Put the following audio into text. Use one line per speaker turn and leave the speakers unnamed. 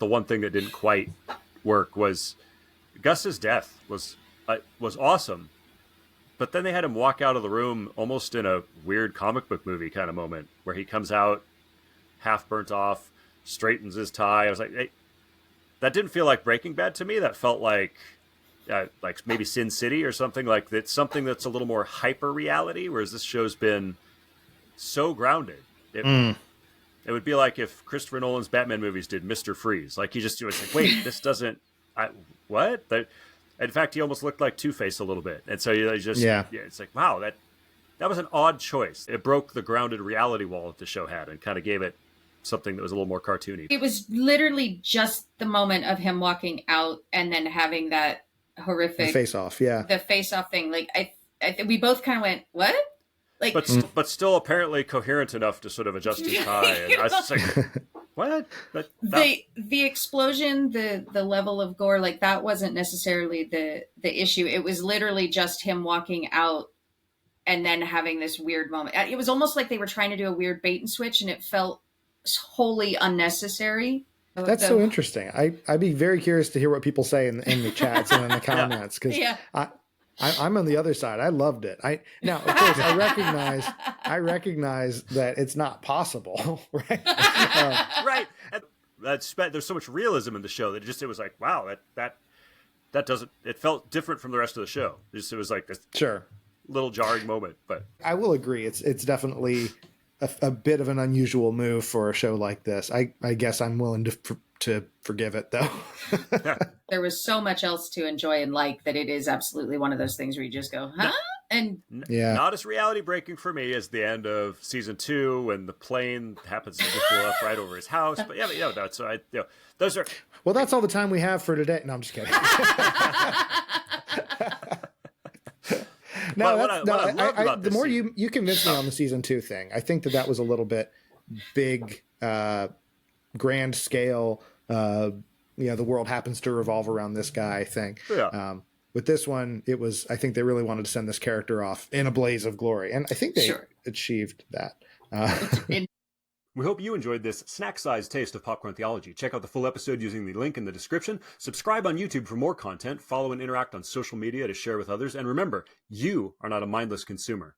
the one thing that didn't quite work was Gus's death was awesome, but then they had him walk out of the room almost in a weird comic book movie kind of moment where he comes out half burnt off, straightens his tie. I was like, hey, that didn't feel like Breaking Bad to me. That felt like maybe Sin City or something like that. Something that's a little more hyper reality, whereas this show's been so grounded. It would be like if Christopher Nolan's Batman movies did Mr. Freeze. Like he just was like, wait, this doesn't. What? In fact, he almost looked like Two-Face a little bit, and so you just it's like, wow, that was an odd choice. It broke the grounded reality wall that the show had, and kind of gave it something that was a little more cartoony.
It was literally just the moment of him walking out and then having that horrific
the face-off,
the face-off thing. Like I we both kind of went, what? Like,
but still apparently coherent enough to sort of adjust his tie. And I was just like, what?
The explosion, the level of gore, like that wasn't necessarily the issue. It was literally just him walking out and then having this weird moment. It was almost like they were trying to do a weird bait and switch, and it felt wholly unnecessary.
That's so interesting. I'd be very curious to hear what people say in the chats and in the comments, because I'm on the other side. I loved it. Now, of course, I recognize that it's not possible, right?
Right. And there's so much realism in the show that it was like, wow, that doesn't. It felt different from the rest of the show. It was like this little jarring moment. But
I will agree, it's definitely a bit of an unusual move for a show like this. I guess I'm willing to forgive it, though.
There was so much else to enjoy and like that it is absolutely one of those things where you just go, huh? And
not as reality breaking for me as the end of season 2 when the plane happens to just blow up right over his house. But that's those are.
Well, that's all the time we have for today. No, I'm just kidding. The more you convinced me on the season 2 thing, I think that was a little bit big, grand scale. The world happens to revolve around this guy thing.
Yeah.
With this one, I think they really wanted to send this character off in a blaze of glory, and I think they achieved that.
We hope you enjoyed this snack-sized taste of Popcorn Theology. Check out the full episode using the link in the description. Subscribe on YouTube for more content. Follow and interact on social media to share with others. And remember, you are not a mindless consumer.